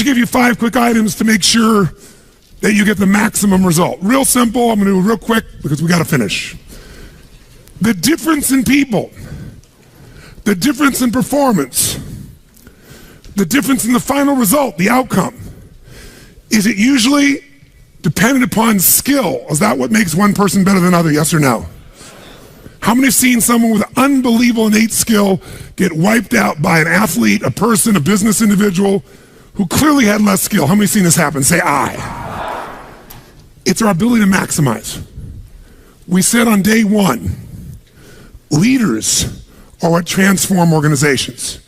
to give you 5 quick items to make sure that you get the maximum result. Real simple. I'm going to do it real quick because we got to finish. The difference in people, the difference in performance, the difference in the final result, the outcome, is it usually dependent upon skill? Is that what makes one person better than another? Yes or no? How many have seen someone with unbelievable innate skill get wiped out by an athlete, a person, a business individual who clearly had less skill? How many have seen this happen? Say I. It's our ability to maximize. We said on day 1, leaders are what transform organizations.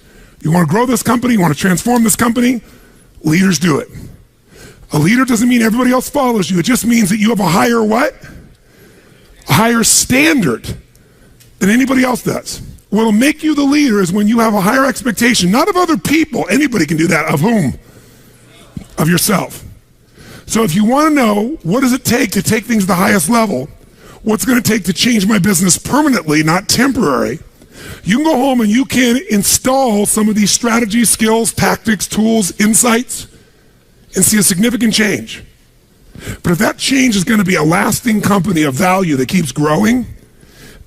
You want to grow this company, you want to transform this company, leaders do it. A leader doesn't mean everybody else follows you. It just means that you have a higher what? A higher standard than anybody else does. What will make you the leader is when you have a higher expectation, not of other people. Anybody can do that. Of whom? Of yourself. So if you want to know what does it take to take things to the highest level, what's going to take to change my business permanently, not temporary, you can go home and you can install some of these strategies, skills, tactics, tools, insights, and see a significant change. But if that change is going to be a lasting company of value that keeps growing,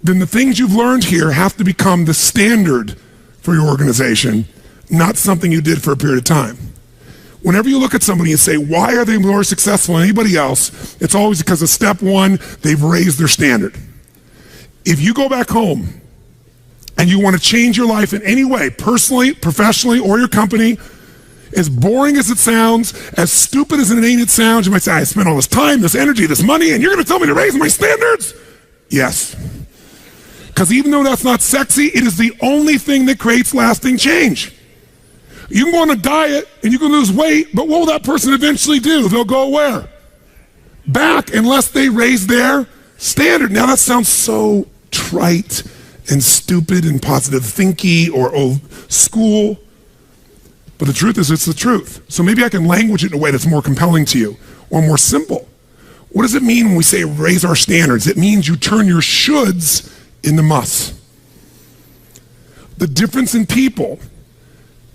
then the things you've learned here have to become the standard for your organization, not something you did for a period of time. Whenever you look at somebody and say, why are they more successful than anybody else? It's always because of step 1, they've raised their standard. If you go back home and you want to change your life in any way, personally, professionally, or your company, as boring as it sounds, as stupid as it ain't it sounds, you might say, I spent all this time, this energy, this money, and you're going to tell me to raise my standards? Yes. Because even though that's not sexy, it is the only thing that creates lasting change. You can go on a diet and you can lose weight, but what will that person eventually do? They'll go where? Back, unless they raise their standard. Now that sounds so trite and stupid and positive thinky or old school, but the truth is it's the truth. So maybe I can language it in a way that's more compelling to you or more simple. What does it mean when we say raise our standards? It means you turn your shoulds into musts. The difference in people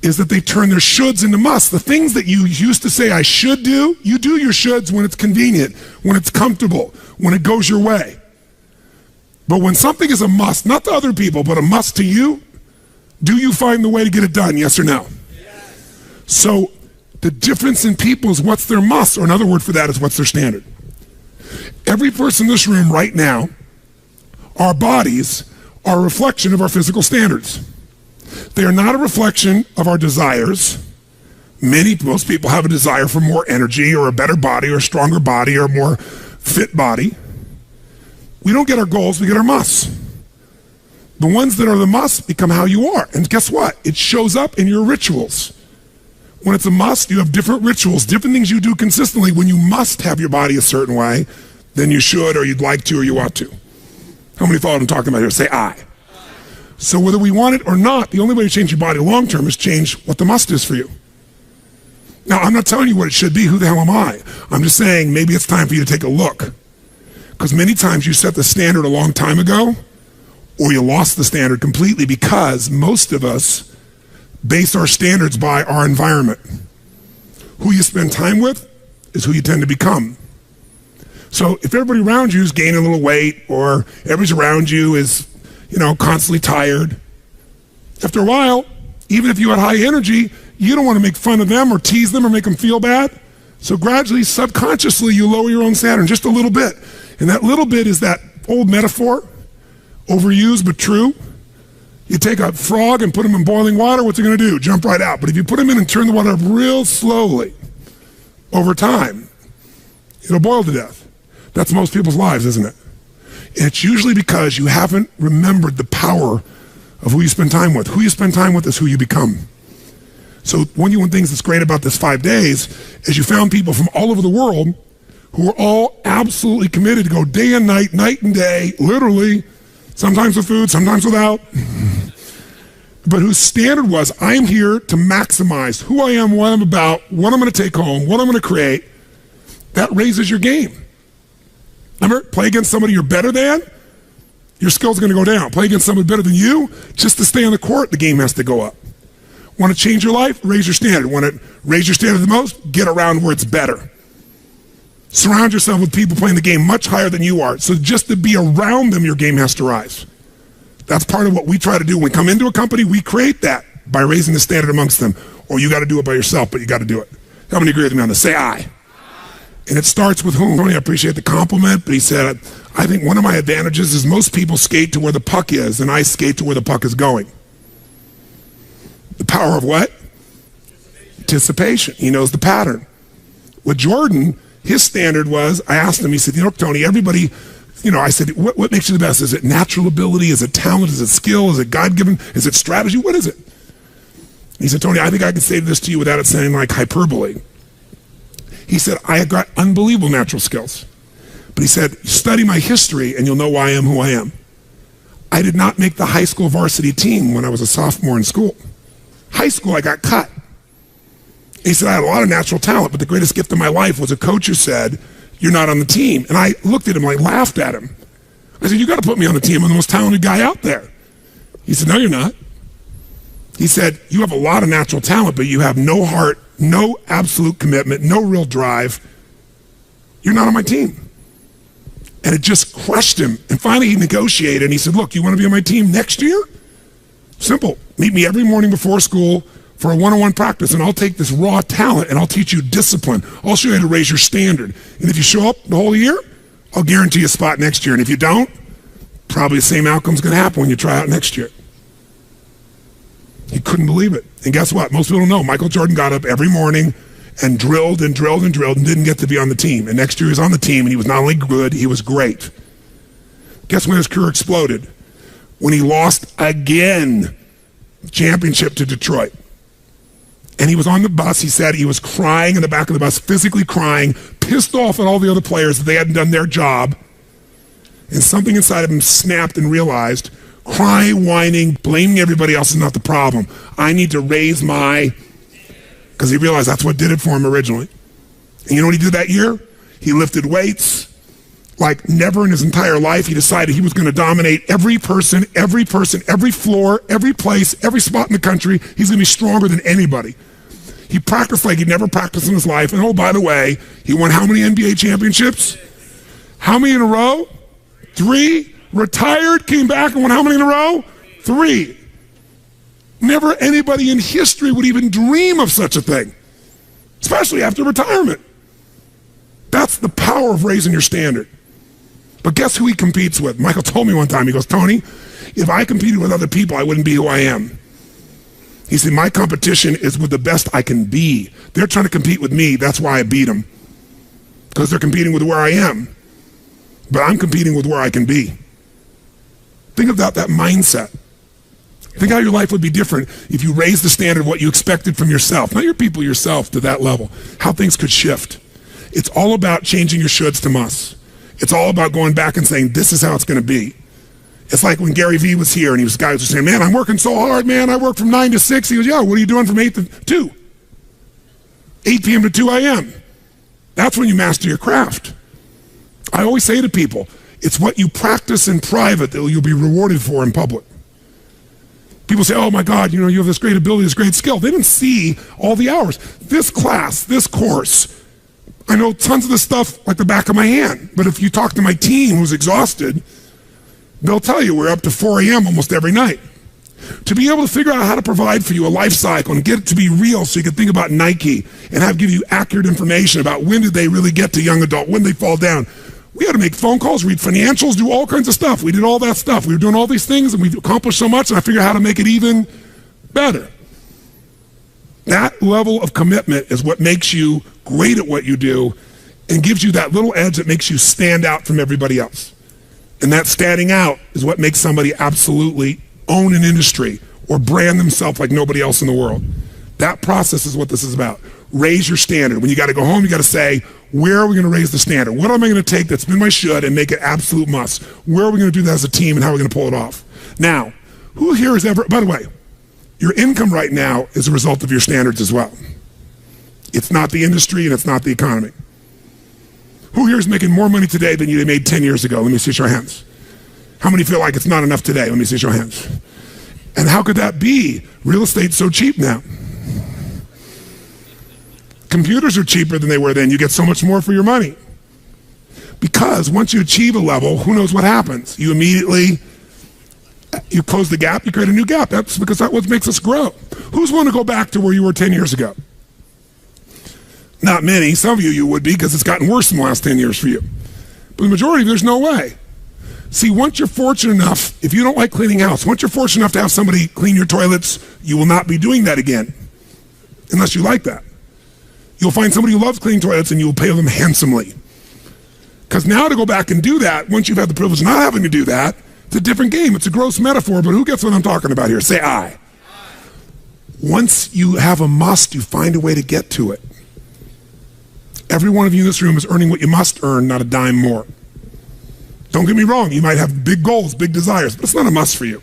is that they turn their shoulds into musts. The things that you used to say I should do, you do your shoulds when it's convenient, when it's comfortable, when it goes your way. But when something is a must, not to other people, but a must to you, do you find the way to get it done, yes or no? Yes. So the difference in people is what's their must, or another word for that is what's their standard. Every person in this room right now, our bodies are a reflection of our physical standards. They are not a reflection of our desires. Most people have a desire for more energy or a better body or a stronger body or a more fit body. We don't get our goals, we get our musts. The ones that are the musts become how you are. And guess what? It shows up in your rituals. When it's a must, you have different rituals, different things you do consistently when you must have your body a certain way than you should or you'd like to or you ought to. How many follow what I'm talking about here? Say I. So whether we want it or not, the only way to change your body long term is change what the must is for you. Now, I'm not telling you what it should be. Who the hell am I? I'm just saying maybe it's time for you to take a look. Because many times you set the standard a long time ago, or you lost the standard completely because most of us base our standards by our environment. Who you spend time with is who you tend to become. So if everybody around you is gaining a little weight, or everybody around you is, constantly tired, after a while, even if you had high energy, you don't want to make fun of them or tease them or make them feel bad. So gradually, subconsciously, you lower your own standard just a little bit. And that little bit is that old metaphor, overused but true. You take a frog and put him in boiling water, what's it going to do? Jump right out. But if you put him in and turn the water up real slowly, over time, it'll boil to death. That's most people's lives, isn't it? And it's usually because you haven't remembered the power of who you spend time with. Who you spend time with is who you become. So one of the things that's great about this 5 days is you found people from all over the world who are all absolutely committed to go day and night, night and day, literally, sometimes with food, sometimes without, but whose standard was, I am here to maximize who I am, what I'm about, what I'm going to take home, what I'm going to create. That raises your game. Remember, play against somebody you're better than, your skills are going to go down. Play against somebody better than you, just to stay on the court, the game has to go up. Want to change your life? Raise your standard. Want to raise your standard the most? Get around where it's better. Surround yourself with people playing the game much higher than you are. So just to be around them, your game has to rise. That's part of what we try to do. When we come into a company, we create that by raising the standard amongst them. Or you got to do it by yourself, but you got to do it. How many agree with me on this? Say aye. And it starts with whom? Tony, I appreciate the compliment, but he said, I think one of my advantages is most people skate to where the puck is, and I skate to where the puck is going. The power of what? Anticipation. He knows the pattern. With Jordan, his standard was, I asked him, he said, Tony, everybody, I said, what makes you the best? Is it natural ability? Is it talent? Is it skill? Is it God-given? Is it strategy? What is it? He said, Tony, I think I can say this to you without it sounding like hyperbole. He said, I have got unbelievable natural skills. But he said, study my history and you'll know why I am who I am. I did not make the high school varsity team when I was a sophomore in school. High school, I got cut. He said, I had a lot of natural talent, but the greatest gift of my life was a coach who said, you're not on the team. And I looked at him, I laughed at him. I said, you got to put me on the team. I'm the most talented guy out there. He said, no, you're not. He said, you have a lot of natural talent, but you have no heart, no absolute commitment, no real drive. You're not on my team. And it just crushed him. And finally he negotiated and he said, look, you want to be on my team next year? Simple. Meet me every morning before school for a one-on-one practice and I'll take this raw talent and I'll teach you discipline. I'll show you how to raise your standard. And if you show up the whole year, I'll guarantee you a spot next year. And if you don't, probably the same outcome's going to happen when you try out next year. He couldn't believe it. And guess what? Most people don't know. Michael Jordan got up every morning and drilled and drilled and drilled and didn't get to be on the team. And next year he was on the team and he was not only good, he was great. Guess when his career exploded? When he lost again championship to Detroit. And he was on the bus. He said he was crying in the back of the bus, physically crying, pissed off at all the other players that they hadn't done their job. And something inside of him snapped and realized, crying, whining, blaming everybody else is not the problem. I need to raise because he realized that's what did it for him originally. And you know what he did that year? He lifted weights like never in his entire life. He decided he was going to dominate every person, every floor, every place, every spot in the country. He's going to be stronger than anybody. He practiced like he'd never practiced in his life. And oh, by the way, he won how many NBA championships? How many in a row? 3. Retired, came back and won how many in a row? 3. Never anybody in history would even dream of such a thing, especially after retirement. That's the power of raising your standard. But guess who he competes with? Michael told me one time, he goes, Tony, if I competed with other people, I wouldn't be who I am. He said, my competition is with the best I can be. They're trying to compete with me. That's why I beat them. Because they're competing with where I am. But I'm competing with where I can be. Think about that mindset. Think how your life would be different if you raised the standard of what you expected from yourself, not your people, yourself, to that level, how things could shift. It's all about changing your shoulds to musts. It's all about going back and saying, this is how it's going to be. It's like when Gary Vee was here and guys were saying, man, I'm working so hard, man. I work from 9 to 6. He goes, yeah, what are you doing from 8 to 2? 8 p.m. to 2 a.m. That's when you master your craft. I always say to people, it's what you practice in private that you'll be rewarded for in public. People say, oh my God, you have this great ability, this great skill. They didn't see all the hours. This class, this course, I know tons of this stuff like the back of my hand. But if you talk to my team who's exhausted, they'll tell you we're up to 4 a.m. almost every night. To be able to figure out how to provide for you a life cycle and get it to be real so you can think about Nike and give you accurate information about when did they really get to young adult, when they fall down. We had to make phone calls, read financials, do all kinds of stuff. We did all that stuff. We were doing all these things, and we accomplished so much, and I figured out how to make it even better. That level of commitment is what makes you great at what you do and gives you that little edge that makes you stand out from everybody else. And that standing out is what makes somebody absolutely own an industry or brand themselves like nobody else in the world. That process is what this is about. Raise your standard. When you got to go home, you got to say, where are we going to raise the standard? What am I going to take that's been my should and make it absolute must? Where are we going to do that as a team and how are we going to pull it off? Now, who here has ever, by the way, your income right now is a result of your standards as well. It's not the industry and it's not the economy. Who here is making more money today than you made 10 years ago? Let me see your hands. How many feel like it's not enough today? Let me see your hands. And how could that be? Real estate's so cheap now. Computers are cheaper than they were then. You get so much more for your money. Because once you achieve a level, who knows what happens? You close the gap, you create a new gap. That's because that's what makes us grow. Who's willing to go back to where you were 10 years ago? Not many. Some of you would be, because it's gotten worse in the last 10 years for you. But the majority, there's no way. See, once you're fortunate enough, if you don't like cleaning house, once you're fortunate enough to have somebody clean your toilets, you will not be doing that again, unless you like that. You'll find somebody who loves cleaning toilets and you will pay them handsomely. Because now to go back and do that, once you've had the privilege of not having to do that, it's a different game. It's a gross metaphor, but who gets what I'm talking about here? Say I. Once you have a must, you find a way to get to it. Every one of you in this room is earning what you must earn, not a dime more. Don't get me wrong, you might have big goals, big desires, but it's not a must for you.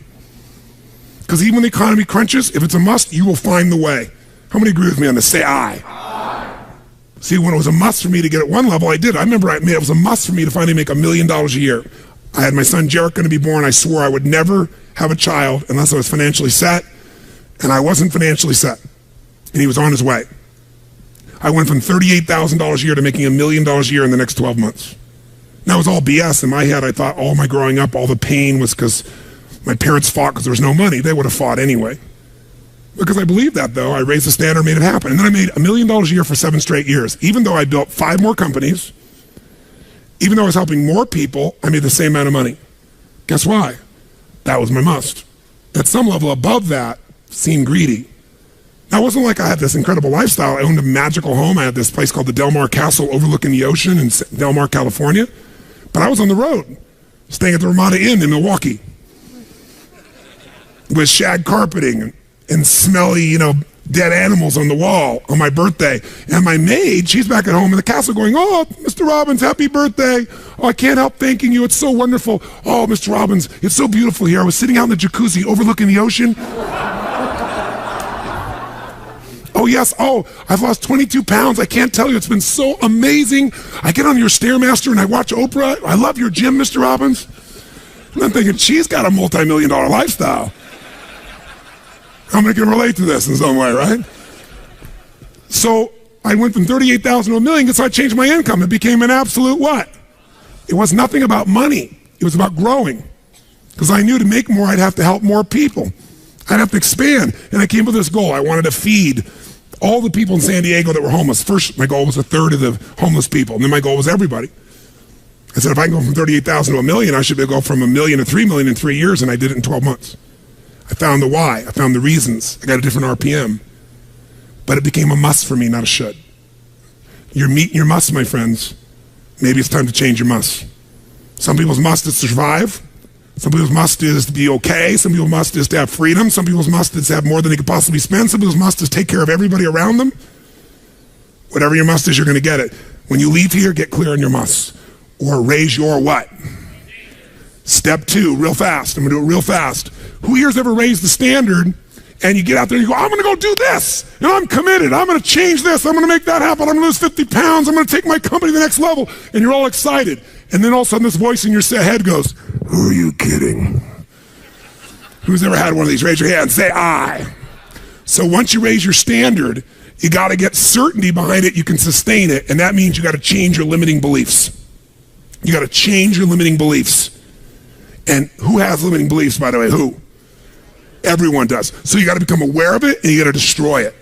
Because even when the economy crunches, if it's a must, you will find the way. How many agree with me on this? Say I. See, when it was a must for me to get at one level, I did. I remember it was a must for me to finally make $1 million a year. I had my son Jarek going to be born. I swore I would never have a child unless I was financially set, and I wasn't financially set, and he was on his way. I went from $38,000 a year to making $1 million a year in the next 12 months. That was all BS. In my head, I thought all my growing up, all the pain was because my parents fought because there was no money. They would have fought anyway. Because I believed that, though. I raised the standard, made it happen. And then I made $1 million a year for 7 straight years. Even though I built 5 more companies, even though I was helping more people, I made the same amount of money. Guess why? That was my must. At some level above that, seemed greedy. Now, it wasn't like I had this incredible lifestyle. I owned a magical home. I had this place called the Del Mar Castle overlooking the ocean in Del Mar, California. But I was on the road, staying at the Ramada Inn in Milwaukee with shag carpeting and smelly, dead animals on the wall on my birthday. And my maid, she's back at home in the castle going, "Oh, Mr. Robbins, happy birthday. Oh, I can't help thanking you. It's so wonderful. Oh, Mr. Robbins, it's so beautiful here. I was sitting out in the jacuzzi overlooking the ocean. Oh, yes. Oh, I've lost 22 pounds. I can't tell you. It's been so amazing. I get on your Stairmaster and I watch Oprah. I love your gym, Mr. Robbins." And I'm thinking, she's got a multi-million-dollar lifestyle. How many can relate to this in some way, right? So I went from 38,000 to $1 million, so I changed my income. It became an absolute what? It was nothing about money. It was about growing. Because I knew to make more, I'd have to help more people. I'd have to expand. And I came with this goal. I wanted to feed all the people in San Diego that were homeless. First, my goal was 1/3 of the homeless people. And then my goal was everybody. I said, if I can go from 38,000 to $1 million, I should be able to go from $1 million to $3 million in 3 years. And I did it in 12 months. I found the why. I found the reasons. I got a different RPM. But it became a must for me, not a should. You're meeting your must, my friends. Maybe it's time to change your must. Some people's must is to survive. Some people's must is to be okay. Some people's must is to have freedom. Some people's must is to have more than they could possibly spend. Some people's must is take care of everybody around them. Whatever your must is, you're going to get it. When you leave here, get clear on your must. Or raise your what? Step 2, real fast. I'm going to do it real fast. Who here's ever raised the standard and you get out there and you go, I'm going to go do this, and I'm committed. I'm going to change this. I'm going to make that happen. I'm going to lose 50 pounds. I'm going to take my company to the next level. And you're all excited. And then all of a sudden this voice in your head goes, who are you kidding? Who's ever had one of these? Raise your hand. Say I. So once you raise your standard, you got to get certainty behind it. You can sustain it. And that means you got to change your limiting beliefs. You got to change your limiting beliefs. And who has limiting beliefs, by the way? Who? Everyone does. So you got to become aware of it and you got to destroy it.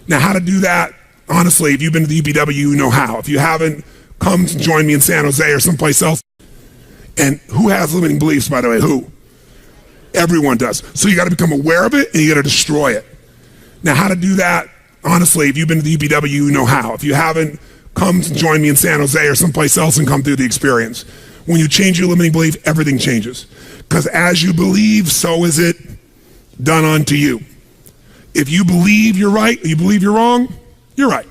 Now, how to do that? Honestly, if you've been to the UPW, you know how. If you haven't, come join me in San Jose or someplace else. And who has limiting beliefs, by the way? Who? Everyone does. So you got to become aware of it and you got to destroy it. Now, how to do that? Honestly, if you've been to the UPW, you know how. If you haven't, come join me in San Jose or someplace else and come through the experience. When you change your limiting belief, everything changes. Because as you believe, so is it done unto you. If you believe you're right, or you believe you're wrong, you're right.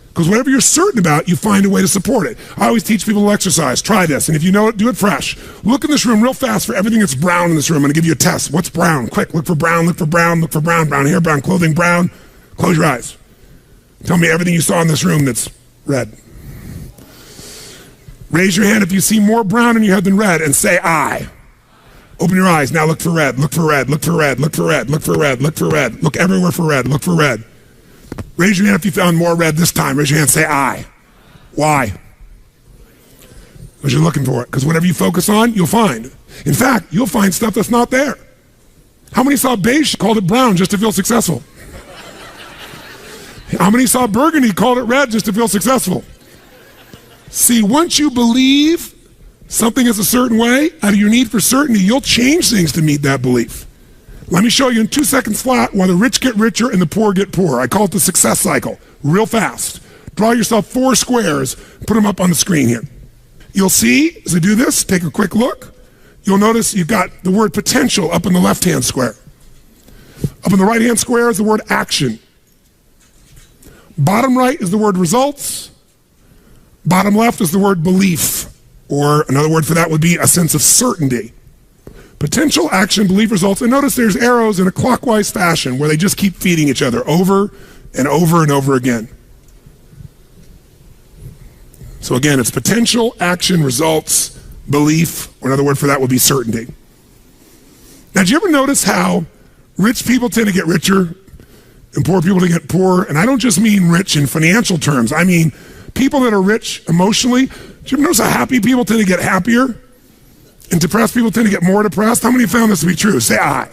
Because whatever you're certain about, you find a way to support it. I always teach people to exercise. Try this. And if you know it, do it fresh. Look in this room real fast for everything that's brown in this room. I'm going to give you a test. What's brown? Quick, look for brown, look for brown, look for brown. Brown hair, brown clothing, brown. Close your eyes. Tell me everything you saw in this room that's red. Raise your hand if you see more brown in your head than red and say I. Open your eyes. Now look for red. Look for red. Look for red. Look for red. Look for red. Look for red. Look everywhere for red. Look for red. Raise your hand if you found more red this time. Raise your hand. Say I. Why? Because you're looking for it. Because whatever you focus on, you'll find. In fact, you'll find stuff that's not there. How many saw beige, called it brown just to feel successful? How many saw burgundy, called it red just to feel successful? See, once you believe something is a certain way, out of your need for certainty, you'll change things to meet that belief. Let me show you in 2 seconds flat why the rich get richer and the poor get poorer. I call it the success cycle, real fast. Draw yourself 4 squares, put them up on the screen here. You'll see, as I do this, take a quick look. You'll notice you've got the word potential up in the left-hand square. Up in the right-hand square is the word action. Bottom right is the word results. Bottom left is the word belief, or another word for that would be a sense of certainty. Potential, action, belief, results. And notice there's arrows in a clockwise fashion where they just keep feeding each other over and over and over again. So again, it's potential, action, results, belief, or another word for that would be certainty. Now, did you ever notice how rich people tend to get richer and poor people to get poorer? And I don't just mean rich in financial terms. I mean people that are rich emotionally. Do you ever notice how happy people tend to get happier? And depressed people tend to get more depressed? How many found this to be true? Say I.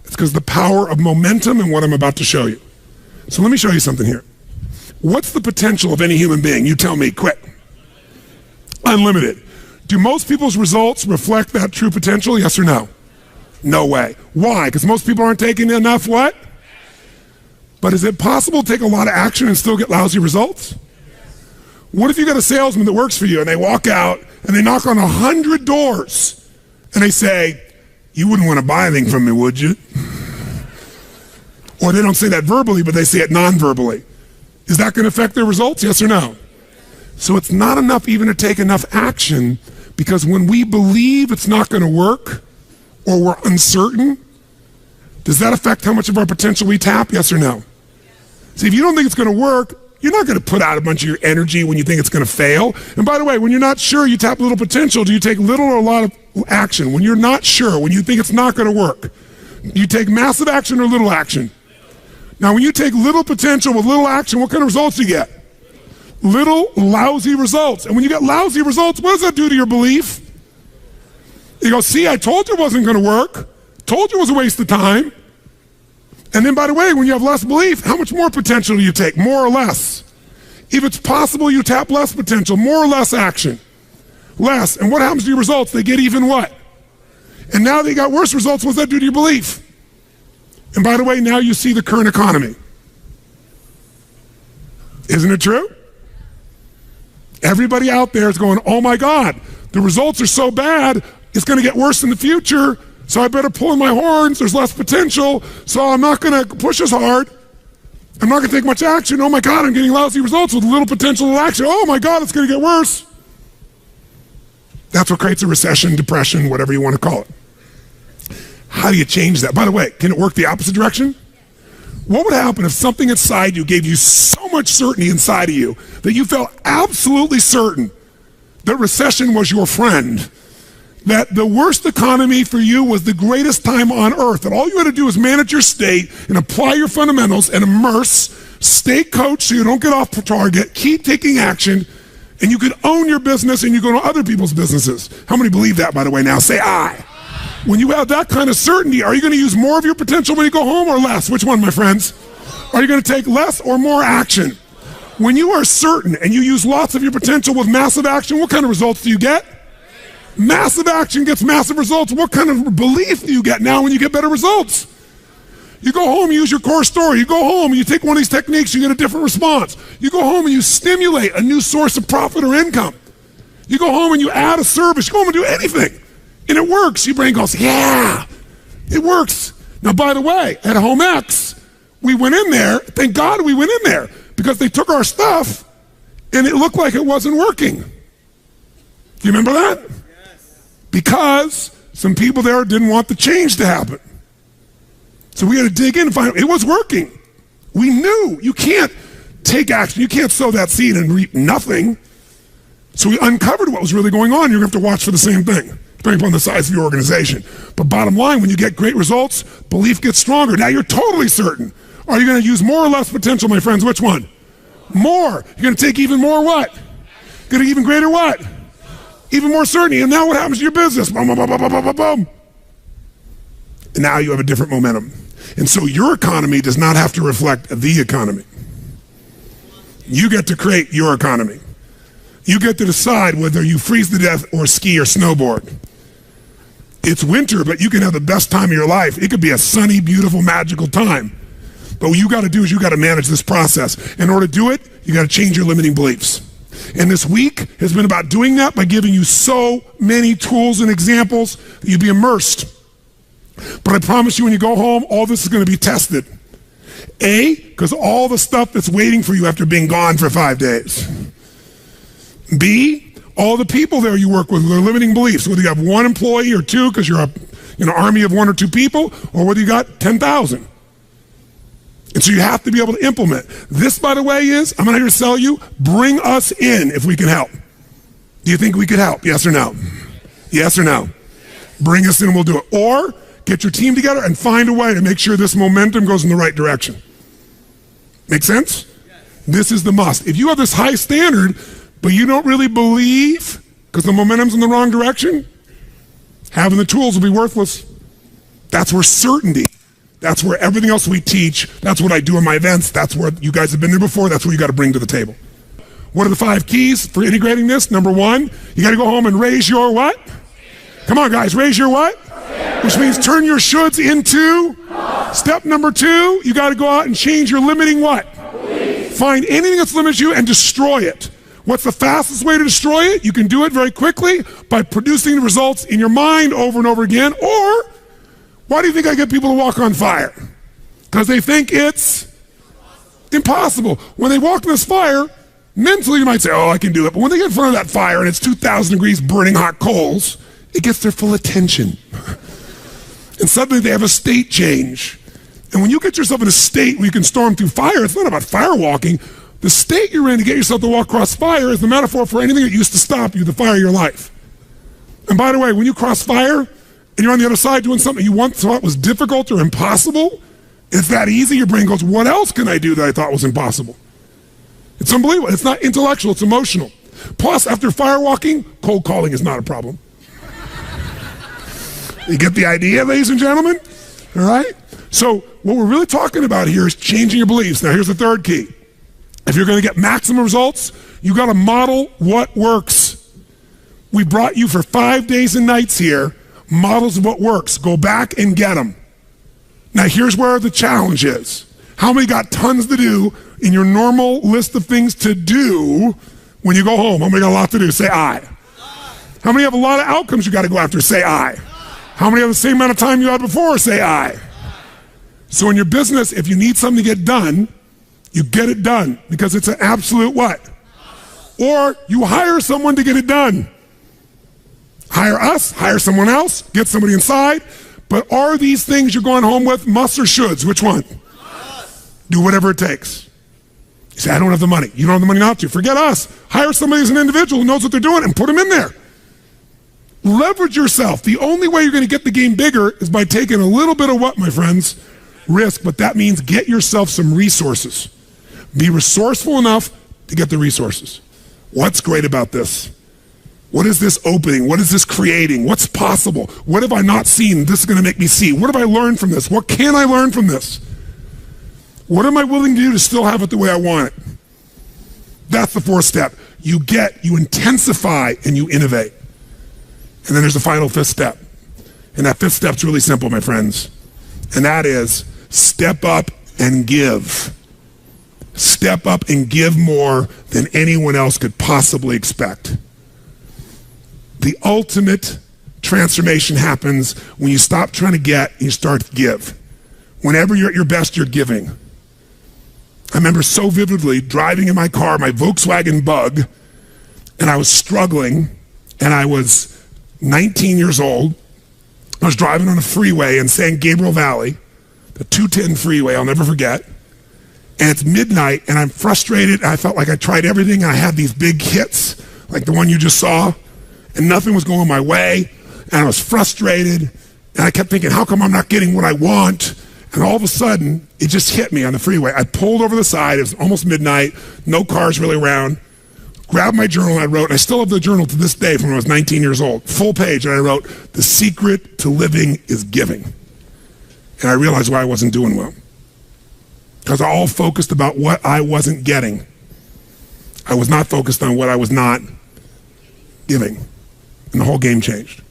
It's because the power of momentum and what I'm about to show you. So let me show you something here. What's the potential of any human being? You tell me, quick. Unlimited. Do most people's results reflect that true potential? Yes or no? No way. Why? Because most people aren't taking enough what? But is it possible to take a lot of action and still get lousy results? What if you got a salesman that works for you and they walk out and they knock on 100 doors and they say, you wouldn't want to buy anything from me, would you? Or they don't say that verbally, but they say it non-verbally. Is that going to affect their results? Yes or no? So it's not enough even to take enough action, because when we believe it's not going to work or we're uncertain, does that affect how much of our potential we tap? Yes or no? See, if you don't think it's going to work, you're not going to put out a bunch of your energy when you think it's going to fail. And by the way, when you're not sure, you tap little potential. Do you take little or a lot of action? When you're not sure, when you think it's not going to work, do you take massive action or little action? Now, when you take little potential with little action, what kind of results do you get? Little lousy results. And when you get lousy results, what does that do to your belief? You go, see, I told you it wasn't going to work. Told you it was a waste of time. And then, by the way, when you have less belief, how much more potential do you take? More or less? If it's possible, you tap less potential, more or less action. Less. And what happens to your results? They get even what? And now they got worse results. What does that do to your belief? And by the way, now you see the current economy. Isn't it true? Everybody out there is going, oh my God, the results are so bad, it's going to get worse in the future, so I better pull in my horns, there's less potential, so I'm not going to push as hard. I'm not going to take much action. Oh my God, I'm getting lousy results with little potential action. Oh my God, it's going to get worse. That's what creates a recession, depression, whatever you want to call it. How do you change that? By the way, can it work the opposite direction? What would happen if something inside you gave you so much certainty inside of you that you felt absolutely certain that recession was your friend, that the worst economy for you was the greatest time on earth, that all you had to do was manage your state and apply your fundamentals and immerse, stay coached so you don't get off target, keep taking action, and you could own your business and you go to other people's businesses? How many believe that, by the way, now? Say I. When you have that kind of certainty, are you going to use more of your potential when you go home or less? Which one, my friends? Are you going to take less or more action? When you are certain and you use lots of your potential with massive action, what kind of results do you get? Massive action gets massive results. What kind of belief do you get now when you get better results? You go home, you use your core story. You go home and you take one of these techniques, you get a different response. You go home and you stimulate a new source of profit or income. You go home and you add a service. You go home and do anything. And it works. Your brain goes, yeah, it works. Now, by the way, at Home X, we went in there. Thank God we went in there, because they took our stuff and it looked like it wasn't working. Do you remember that? Yes. Because some people there didn't want the change to happen. So we had to dig in and find out it was working. We knew you can't take action. You can't sow that seed and reap nothing. So we uncovered what was really going on. You're going to have to watch for the same thing. depending upon the size of your organization. But bottom line, when you get great results, belief gets stronger. Now you're totally certain. Are you going to use more or less potential, my friends? Which one? More. You're going to take even more what? Going to even greater what? Even more certainty. And now what happens to your business? Boom, boom, boom, boom, boom, boom, boom. And now you have a different momentum. And so your economy does not have to reflect the economy. You get to create your economy. You get to decide whether you freeze to death or ski or snowboard. It's winter, but you can have the best time of your life. It could be a sunny, beautiful, magical time. But what you got to do is you got to manage this process. In order to do it, you got to change your limiting beliefs. And this week has been about doing that by giving you so many tools and examples that you'd be immersed. But I promise you, when you go home, all this is going to be tested. A, because all the stuff that's waiting for you after being gone for 5 days. B, all the people there you work with, their limiting beliefs, whether you have one employee or two because you're an army of 1 or 2 people, or whether you got 10,000. And so you have to be able to implement. This, by the way, is, I'm not here to sell you, bring us in if we can help. Do you think we could help? Yes or no? Yes or no? Bring us in and we'll do it. Or get your team together and find a way to make sure this momentum goes in the right direction. Make sense? This is the must. If you have this high standard, but you don't really believe because the momentum's in the wrong direction, having the tools will be worthless. That's where certainty, that's where everything else we teach, that's what I do in my events, that's where you guys have been there before, that's what you got to bring to the table. What are the 5 keys for integrating this? Number 1, you got to go home and raise your what? Come on, guys, raise your what? Which means turn your shoulds into. Step number 2, you got to go out and change your limiting what? Find anything that's limited you and destroy it. What's the fastest way to destroy it? You can do it very quickly by producing the results in your mind over and over again. Or, why do you think I get people to walk on fire? Because they think it's impossible. When they walk in this fire, mentally you might say, oh, I can do it. But when they get in front of that fire and it's 2,000 degrees burning hot coals, it gets their full attention. And suddenly they have a state change. And when you get yourself in a state where you can storm through fire, it's not about fire walking. The state you're in to get yourself to walk across fire is the metaphor for anything that used to stop you, the fire of your life. And by the way, when you cross fire and you're on the other side doing something you once thought was difficult or impossible, it's that easy, your brain goes, what else can I do that I thought was impossible? It's unbelievable. It's not intellectual, it's emotional. Plus, after fire walking, cold calling is not a problem. You get the idea, ladies and gentlemen? All right? So what we're really talking about here is changing your beliefs. Now, here's the 3rd key. If you're going to get maximum results, you got to model what works. We brought you for 5 days and nights here, models of what works. Go back and get them. Now, here's where the challenge is. How many got tons to do in your normal list of things to do when you go home? How many got a lot to do? Say aye. How many have a lot of outcomes you got to go after? Say aye. How many have the same amount of time you had before? Say aye. So in your business, if you need something to get done, you get it done because it's an absolute what? Or you hire someone to get it done. Hire us, hire someone else, get somebody inside. But are these things you're going home with musts or shoulds? Which one? Do whatever it takes. You say, I don't have the money. You don't have the money not to. Forget us. Hire somebody as an individual who knows what they're doing and put them in there. Leverage yourself. The only way you're going to get the game bigger is by taking a little bit of what, my friends? Risk. But that means get yourself some resources. Be resourceful enough to get the resources. What's great about this? What is this opening? What is this creating? What's possible? What have I not seen? This is going to make me see. What have I learned from this? What can I learn from this? What am I willing to do to still have it the way I want it? That's the 4th step. You intensify, and you innovate. And then there's the final 5th step. And that 5th step's really simple, my friends. And that is step up and give. Step up and give more than anyone else could possibly expect. The ultimate transformation happens when you stop trying to get and you start to give. Whenever you're at your best, you're giving. I remember so vividly driving in my car, my Volkswagen Bug, and I was struggling, and I was 19 years old. I was driving on a freeway in San Gabriel Valley, the 210 freeway, I'll never forget. And it's midnight, and I'm frustrated, and I felt like I tried everything, and I had these big hits, like the one you just saw, and nothing was going my way. and I was frustrated, and I kept thinking, how come I'm not getting what I want? And all of a sudden, it just hit me on the freeway. I pulled over the side. It was almost midnight. No cars really around. Grabbed my journal and I wrote, and I still have the journal to this day from when I was 19 years old, full page, and I wrote, the secret to living is giving. And I realized why I wasn't doing well. Because I all focused about what I wasn't getting. I was not focused on what I was not giving. And the whole game changed.